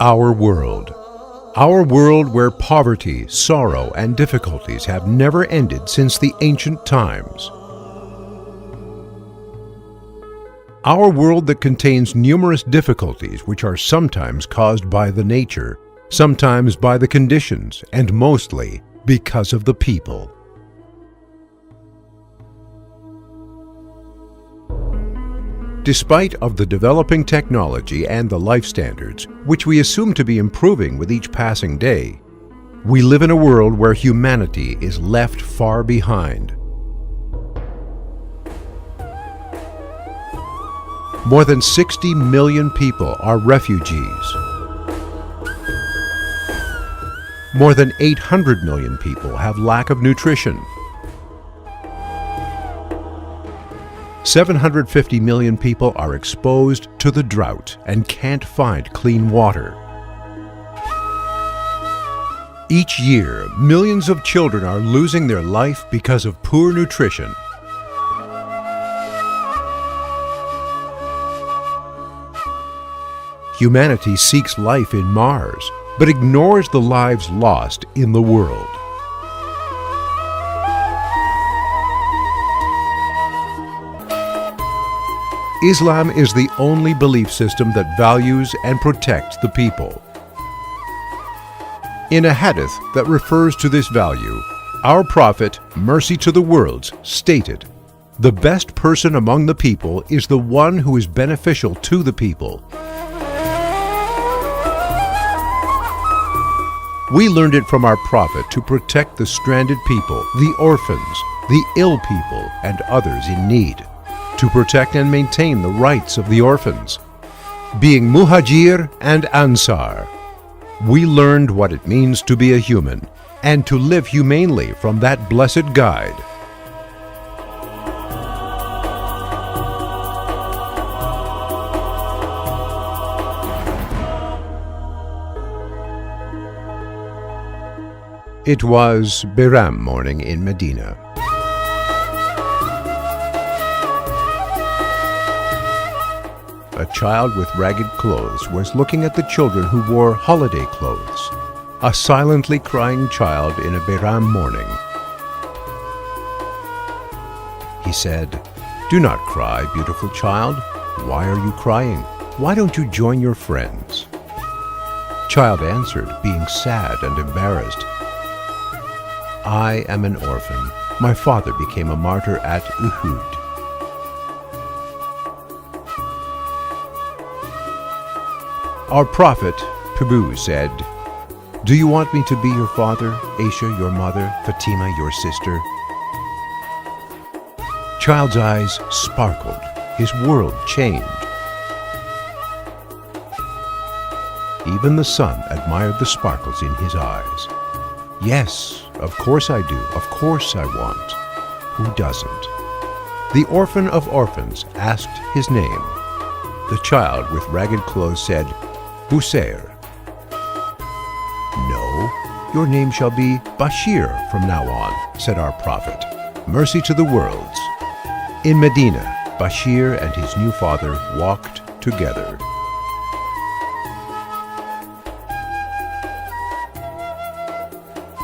Our world. Our world where poverty, sorrow, and difficulties have never ended since the ancient times. Our world that contains numerous difficulties which are sometimes caused by the nature, sometimes by the conditions, and mostly because of the people. Despite of the developing technology and the life standards, which we assume to be improving with each passing day, we live in a world where humanity is left far behind. More than 60 million people are refugees. More than 800 million people have lack of nutrition. 750 million people are exposed to the drought and can't find clean water. Each year, millions of children are losing their life because of poor nutrition. Humanity seeks life in Mars, but ignores the lives lost in the world. Islam is the only belief system that values and protects the people. In a hadith that refers to this value, our Prophet, mercy to the worlds, stated, "The best person among the people is the one who is beneficial to the people." We learned it from our Prophet to protect the stranded people, the orphans, the ill people, and others in need, to protect and maintain the rights of the orphans. Being Muhajir and Ansar, we learned what it means to be a human and to live humanely from that blessed guide. It was Bayram morning in Medina. A child with ragged clothes was looking at the children who wore holiday clothes. A silently crying child in a Bayram morning. He said, "Do not cry, beautiful child. Why are you crying? Why don't you join your friends?" Child answered, being sad and embarrassed, "I am an orphan. My father became a martyr at Uhud." Our Prophet, Prabhu, said, "Do you want me to be your father, Aisha your mother, Fatima your sister?" Child's eyes sparkled. His world changed. Even the sun admired the sparkles in his eyes. "Yes, of course I do. Of course I want. Who doesn't?" The orphan of orphans asked his name. The child with ragged clothes said, "Busair." "No, your name shall be Bashir from now on," said our Prophet, mercy to the worlds. In Medina, Bashir and his new father walked together.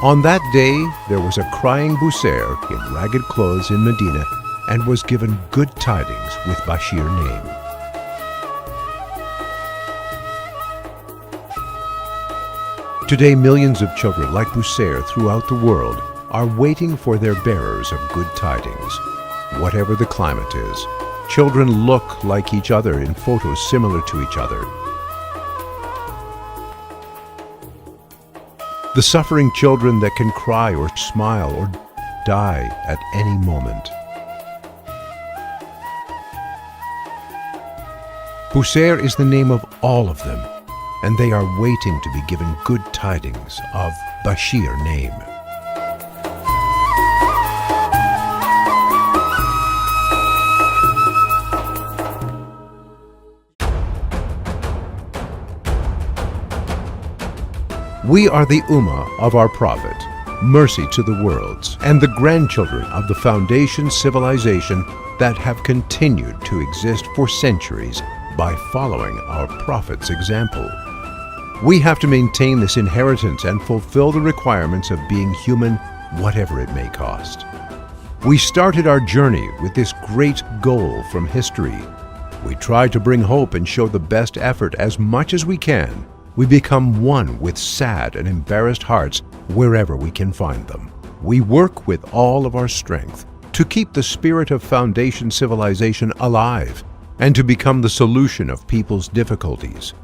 On that day, there was a crying Busair in ragged clothes in Medina and was given good tidings with Bashir name. Today, millions of children like Busair throughout the world are waiting for their bearers of good tidings. Whatever the climate is, children look like each other in photos similar to each other. The suffering children that can cry or smile or die at any moment. Busair is the name of all of them, and they are waiting to be given good tidings of Bashir name. We are the Ummah of our Prophet, mercy to the worlds, and the grandchildren of the foundation civilization that have continued to exist for centuries by following our Prophet's example. We have to maintain this inheritance and fulfill the requirements of being human, whatever it may cost. We started our journey with this great goal from history. We try to bring hope and show the best effort as much as we can. We become one with sad and embarrassed hearts wherever we can find them. We work with all of our strength to keep the spirit of foundation civilization alive and to become the solution of people's difficulties.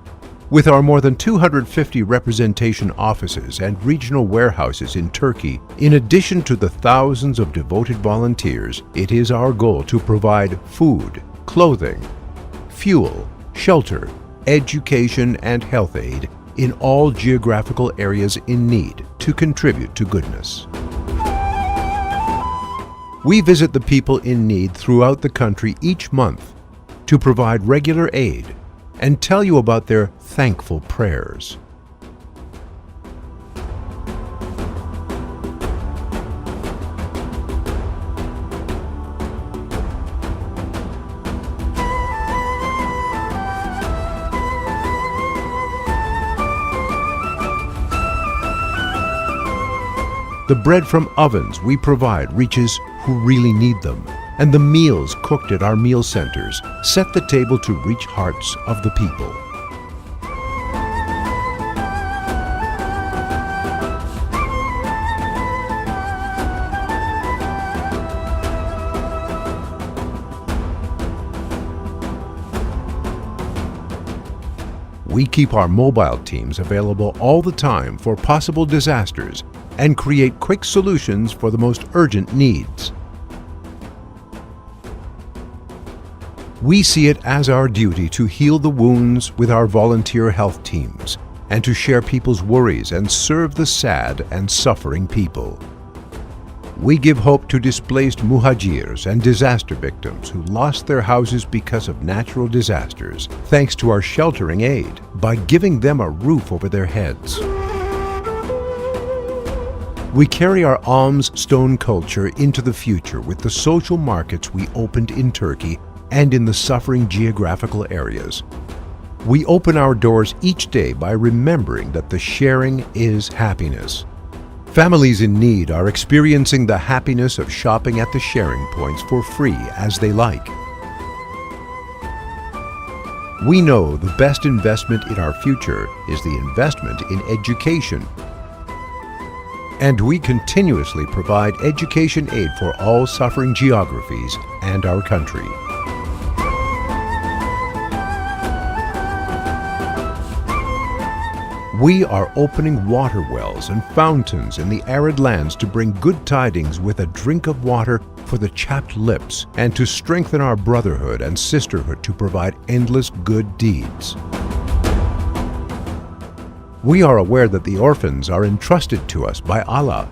With our more than 250 representation offices and regional warehouses in Turkey, in addition to the thousands of devoted volunteers, it is our goal to provide food, clothing, fuel, shelter, education, and health aid in all geographical areas in need to contribute to goodness. We visit the people in need throughout the country each month to provide regular aid and tell you about their thankful prayers. The bread from ovens we provide reaches who really need them, and the meals cooked at our meal centers set the table to reach hearts of the people. We keep our mobile teams available all the time for possible disasters and create quick solutions for the most urgent needs. We see it as our duty to heal the wounds with our volunteer health teams and to share people's worries and serve the sad and suffering people. We give hope to displaced muhajirs and disaster victims who lost their houses because of natural disasters, thanks to our sheltering aid, by giving them a roof over their heads. We carry our alms stone culture into the future with the social markets we opened in Turkey and in the suffering geographical areas. We open our doors each day by remembering that the sharing is happiness. Families in need are experiencing the happiness of shopping at the sharing points for free as they like. We know the best investment in our future is the investment in education. And we continuously provide education aid for all suffering geographies and our country. We are opening water wells and fountains in the arid lands to bring good tidings with a drink of water for the chapped lips and to strengthen our brotherhood and sisterhood to provide endless good deeds. We are aware that the orphans are entrusted to us by Allah.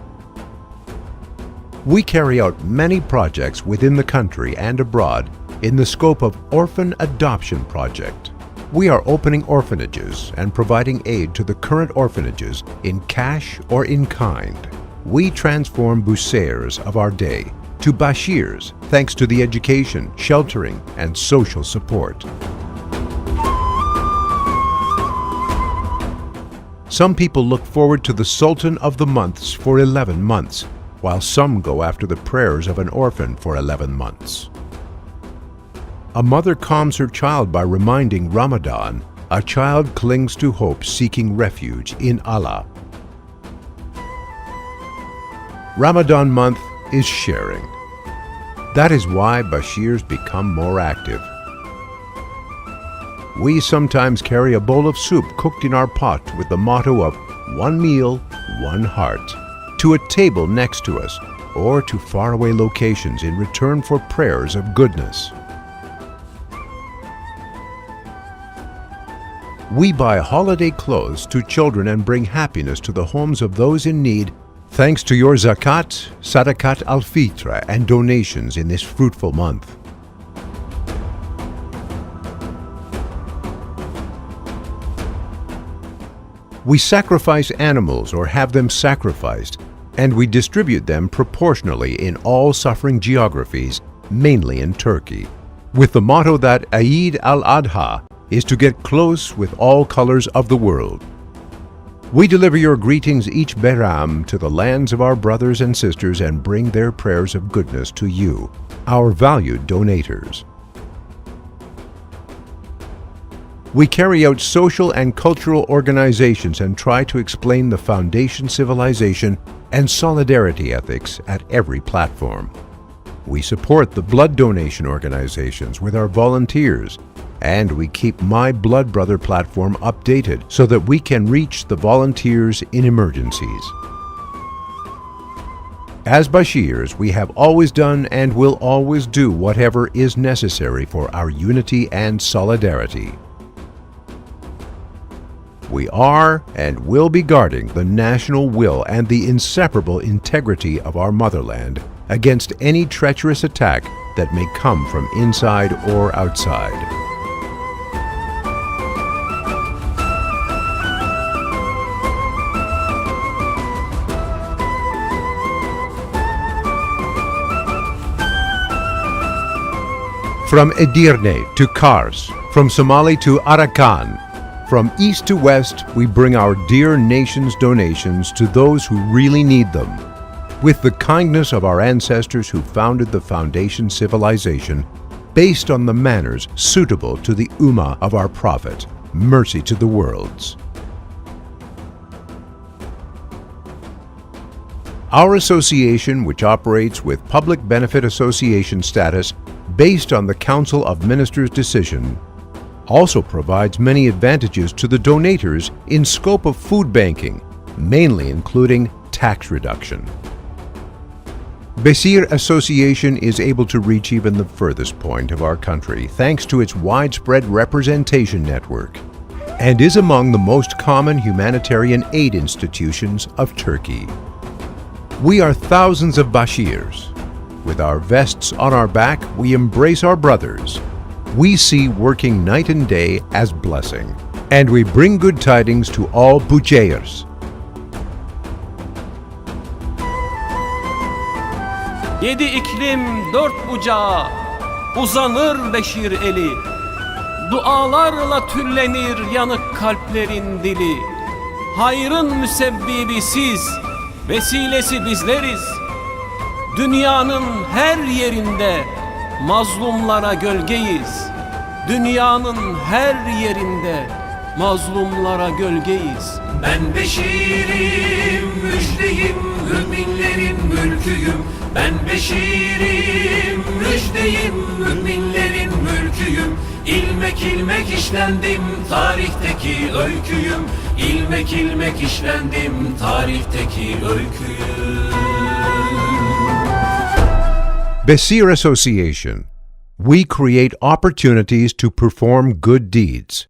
We carry out many projects within the country and abroad in the scope of Orphan Adoption Project. We are opening orphanages and providing aid to the current orphanages in cash or in kind. We transform Busairs of our day to Bashirs thanks to the education, sheltering, and social support. Some people look forward to the Sultan of the Months for 11 months, while some go after the prayers of an orphan for 11 months. A mother calms her child by reminding Ramadan, a child clings to hope seeking refuge in Allah. Ramadan month is sharing. That is why Bashirs become more active. We sometimes carry a bowl of soup cooked in our pot with the motto of one meal, one heart, to a table next to us or to faraway locations in return for prayers of goodness. We buy holiday clothes to children and bring happiness to the homes of those in need thanks to your zakat, sadakat al-fitra, and donations in this fruitful month. We sacrifice animals or have them sacrificed, and we distribute them proportionally in all suffering geographies mainly in Turkey, with the motto that Eid al-Adha is to get close with all colors of the world. We deliver your greetings each Bayram to the lands of our brothers and sisters and bring their prayers of goodness to you, our valued donators. We carry out social and cultural organizations and try to explain the foundation civilization and solidarity ethics at every platform. We support the blood donation organizations with our volunteers, and we keep My Blood Brother platform updated so that we can reach the volunteers in emergencies. As Bashirs, we have always done and will always do whatever is necessary for our unity and solidarity. We are and will be guarding the national will and the inseparable integrity of our motherland against any treacherous attack that may come from inside or outside. From Edirne to Kars, from Somali to Arakan, from east to west, we bring our dear nation's donations to those who really need them. With the kindness of our ancestors who founded the foundation civilization, based on the manners suitable to the Ummah of our Prophet, mercy to the worlds. Our association, which operates with public benefit association status based on the Council of Ministers' decision, also provides many advantages to the donators in scope of food banking, mainly including tax reduction. Beşi Association is able to reach even the furthest point of our country thanks to its widespread representation network, and is among the most common humanitarian aid institutions of Turkey. We are thousands of Bashirs. With our vests on our back, we embrace our brothers. We see working night and day as blessing, and we bring good tidings to all Bucayers. Yedi iklim dört bucağa uzanır Beşir eli. Dualarla tüllenir yanık kalplerin dili. Hayrın müsebbibi siz, vesilesi bizleriz. Dünyanın her yerinde mazlumlara gölgeyiz. Dünyanın her yerinde mazlumlara gölgeyiz. Ben Beşir'im, müjdeyim, müminlerin mülküyüm. Ben Beşir'im, müjdeyim, müminlerin mülküyüm. İlmek ilmek işlendim, tarihteki öyküyüm. İlmek ilmek işlendim, tarihteki öyküyüm. Beşi Association. We create opportunities to perform good deeds.